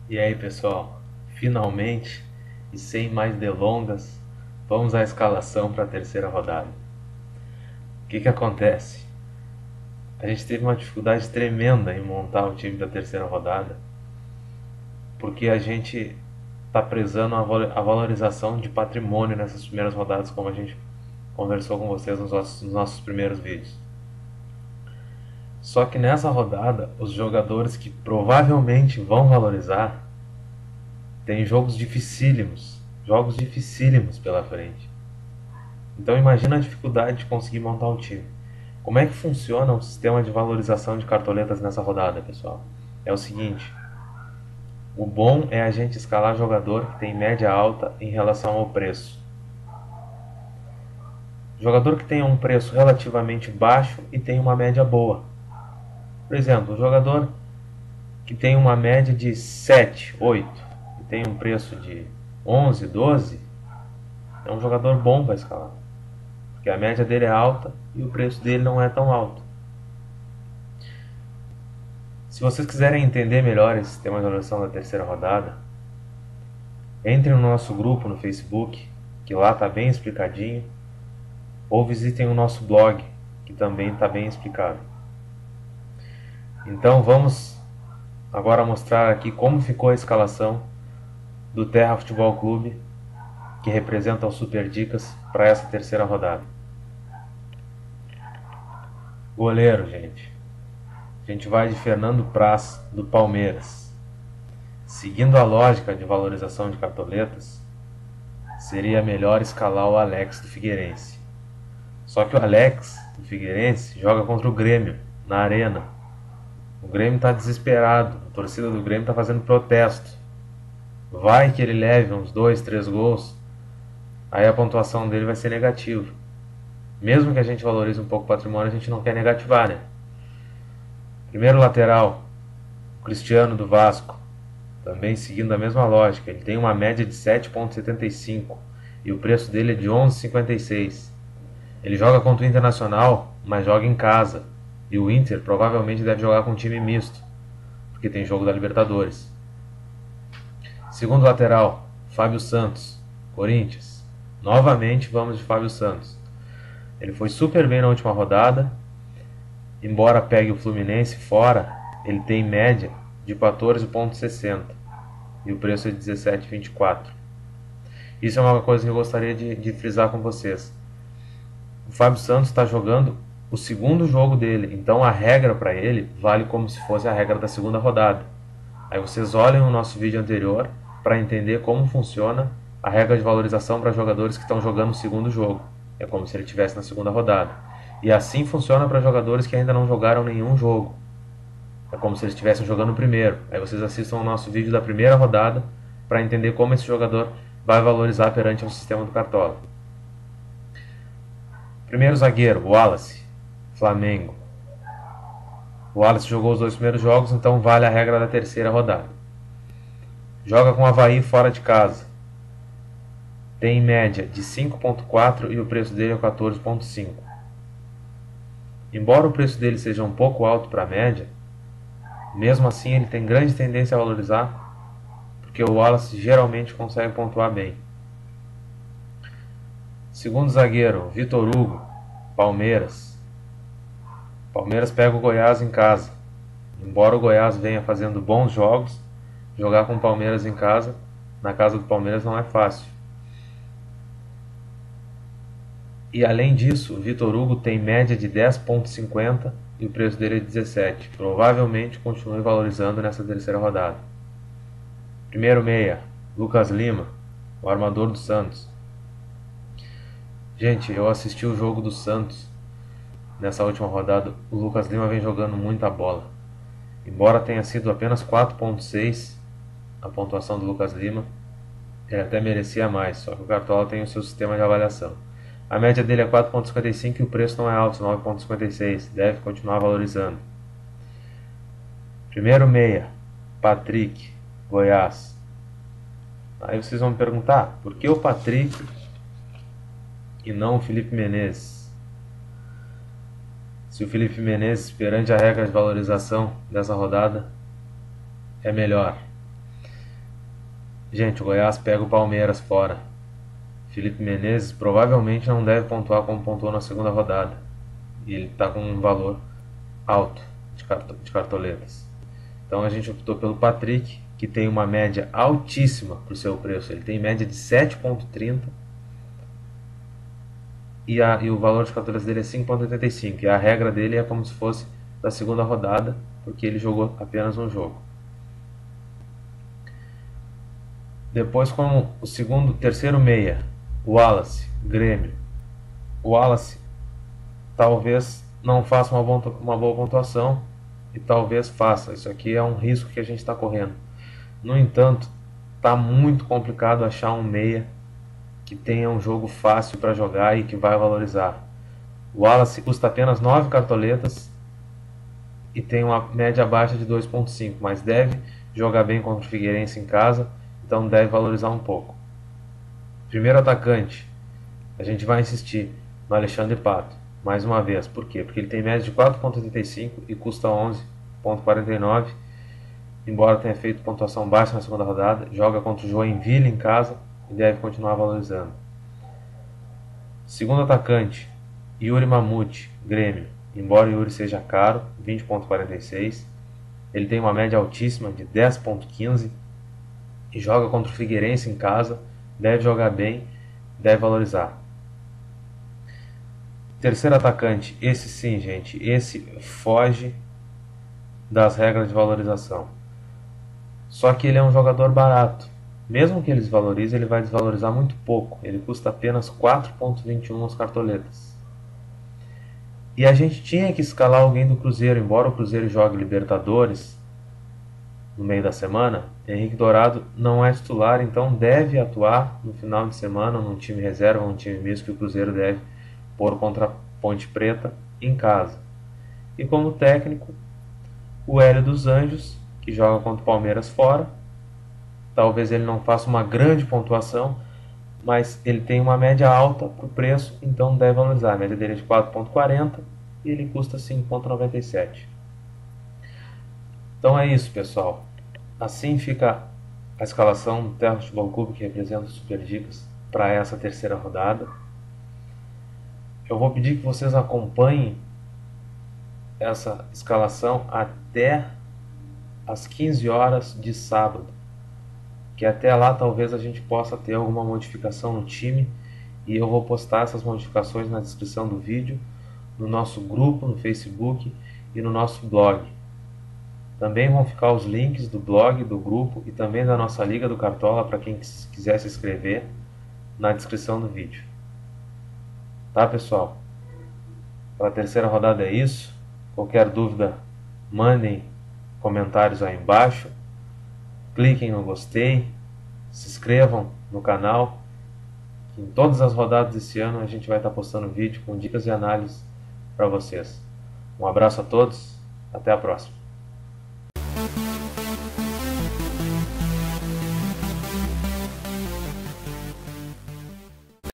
E aí, pessoal, finalmente e sem mais delongas, vamos à escalação para a terceira rodada. O que acontece? A gente teve uma dificuldade tremenda em montar o time da terceira rodada, porque a gente está prezando a valorização de patrimônio nessas primeiras rodadas, como a gente conversou com vocês nos nossos primeiros vídeos. Só que nessa rodada, os jogadores que provavelmente vão valorizar têm jogos dificílimos pela frente. Então imagina a dificuldade de conseguir montar um time. Como é que funciona o sistema de valorização de cartoletas nessa rodada, pessoal? É o seguinte: o bom é a gente escalar jogador que tem média alta em relação ao preço. Jogador que tenha um preço relativamente baixo e tem uma média boa. Por exemplo, um jogador que tem uma média de 7, 8 e tem um preço de 11, 12, é um jogador bom para escalar. Porque a média dele é alta e o preço dele não é tão alto. Se vocês quiserem entender melhor esse sistema de valorização da terceira rodada, entre no nosso grupo no Facebook, que lá está bem explicadinho, ou visitem o nosso blog, que também está bem explicado. Então vamos agora mostrar aqui como ficou a escalação do Terra Futebol Clube, que representa os Super Dicas para essa terceira rodada. Goleiro, gente. A gente vai de Fernando Praz, do Palmeiras. Seguindo a lógica de valorização de cartoletas, seria melhor escalar o Alex do Figueirense. Só que o Alex do Figueirense joga contra o Grêmio, na Arena. O Grêmio está desesperado, a torcida do Grêmio está fazendo protesto. Vai que ele leve uns 2, 3 gols, aí a pontuação dele vai ser negativa. Mesmo que a gente valorize um pouco o patrimônio, a gente não quer negativar, né? Primeiro lateral, Cristiano do Vasco, também seguindo a mesma lógica. Ele tem uma média de 7,75 e o preço dele é de 11,56. Ele joga contra o Internacional, mas joga em casa. E o Inter provavelmente deve jogar com um time misto, porque tem jogo da Libertadores. Segundo lateral, Fábio Santos, Corinthians. Novamente vamos de Fábio Santos. Ele foi super bem na última rodada. Embora pegue o Fluminense fora, ele tem média de 14,60 e o preço é de 17,24. Isso é uma coisa que eu gostaria de frisar com vocês. O Fábio Santos está jogando o segundo jogo dele, então a regra para ele vale como se fosse a regra da segunda rodada. Aí vocês olhem o nosso vídeo anterior para entender como funciona a regra de valorização para jogadores que estão jogando o segundo jogo. É como se ele estivesse na segunda rodada. E assim funciona para jogadores que ainda não jogaram nenhum jogo. É como se eles estivessem jogando o primeiro. Aí vocês assistam o nosso vídeo da primeira rodada para entender como esse jogador vai valorizar perante o sistema do Cartola. Primeiro zagueiro, Wallace, Flamengo. O Wallace jogou os 2 primeiros jogos, então vale a regra da terceira rodada. Joga com o Avaí fora de casa. Tem média de 5,4 e o preço dele é 14,5. Embora o preço dele seja um pouco alto para a média, mesmo assim ele tem grande tendência a valorizar, porque o Wallace geralmente consegue pontuar bem. Segundo zagueiro, Vitor Hugo, Palmeiras. Palmeiras pega o Goiás em casa. Embora o Goiás venha fazendo bons jogos, jogar com o Palmeiras em casa, na casa do Palmeiras não é fácil. E além disso, o Vitor Hugo tem média de 10,50 e o preço dele é 17. Provavelmente continue valorizando nessa terceira rodada. Primeiro meia, Lucas Lima, o armador do Santos. Gente, eu assisti o jogo do Santos nessa última rodada. O Lucas Lima vem jogando muita bola. Embora tenha sido apenas 4,6 a pontuação do Lucas Lima, ele até merecia mais, só que o Cartola tem o seu sistema de avaliação. A média dele é 4,55 e o preço não é alto, 9,56. Deve continuar valorizando. Primeiro meia, Patrick, Goiás. Aí vocês vão me perguntar, por que o Patrick e não o Felipe Menezes? se o Felipe Menezes, perante a regra de valorização dessa rodada, é melhor. Gente, o Goiás pega o Palmeiras fora. Felipe Menezes provavelmente não deve pontuar como pontuou na segunda rodada. E ele está com um valor alto de cartoletas. Então a gente optou pelo Patrick, que tem uma média altíssima para o seu preço. Ele tem média de 7,30 e o valor de cartoletas dele é 5,85. E a regra dele é como se fosse da segunda rodada, porque ele jogou apenas um jogo. Depois, como o terceiro meia, o Wallace, Grêmio. O Wallace talvez não faça uma boa pontuação e talvez faça. Isso aqui é um risco que a gente está correndo. No entanto, está muito complicado achar um meia que tenha um jogo fácil para jogar e que vai valorizar. O Wallace custa apenas 9 cartoletas e tem uma média baixa de 2,5, mas deve jogar bem contra o Figueirense em casa, então deve valorizar um pouco. Primeiro atacante, a gente vai insistir no Alexandre Pato, mais uma vez. Por quê? Porque ele tem média de 4,85 e custa 11,49. Embora tenha feito pontuação baixa na segunda rodada, joga contra o Joinville em casa e deve continuar valorizando. Segundo atacante, Yuri Mamute, Grêmio. Embora o Yuri seja caro, 20,46, ele tem uma média altíssima de 10,15 e joga contra o Figueirense em casa, deve jogar bem, deve valorizar. Terceiro atacante, esse sim, gente, esse foge das regras de valorização. Só que ele é um jogador barato. Mesmo que ele desvalorize, ele vai desvalorizar muito pouco. Ele custa apenas 4,21 as cartoletas. E a gente tinha que escalar alguém do Cruzeiro, embora o Cruzeiro jogue Libertadores no meio da semana. Henrique Dourado não é titular, então deve atuar no final de semana num time reserva, num time misto que o Cruzeiro deve pôr contra a Ponte Preta em casa. E como técnico, o Hélio dos Anjos, que joga contra o Palmeiras fora. Talvez ele não faça uma grande pontuação, mas ele tem uma média alta para o preço, então deve valorizar. A média dele é de 4,40 e ele custa 5,97. Então é isso, pessoal. Assim fica a escalação do Terra Futebol Clube, que representa os Super Dicas, para essa terceira rodada. Eu vou pedir que vocês acompanhem essa escalação até às 15 horas de sábado, que até lá talvez a gente possa ter alguma modificação no time, e eu vou postar essas modificações na descrição do vídeo, no nosso grupo no Facebook e no nosso blog. Também vão ficar os links do blog, do grupo e também da nossa Liga do Cartola para quem quiser se inscrever na descrição do vídeo. Tá, pessoal? Para a terceira rodada é isso. Qualquer dúvida, mandem comentários aí embaixo. Cliquem no gostei, se inscrevam no canal. Em todas as rodadas desse ano a gente vai estar postando vídeo com dicas e análises para vocês. Um abraço a todos, até a próxima.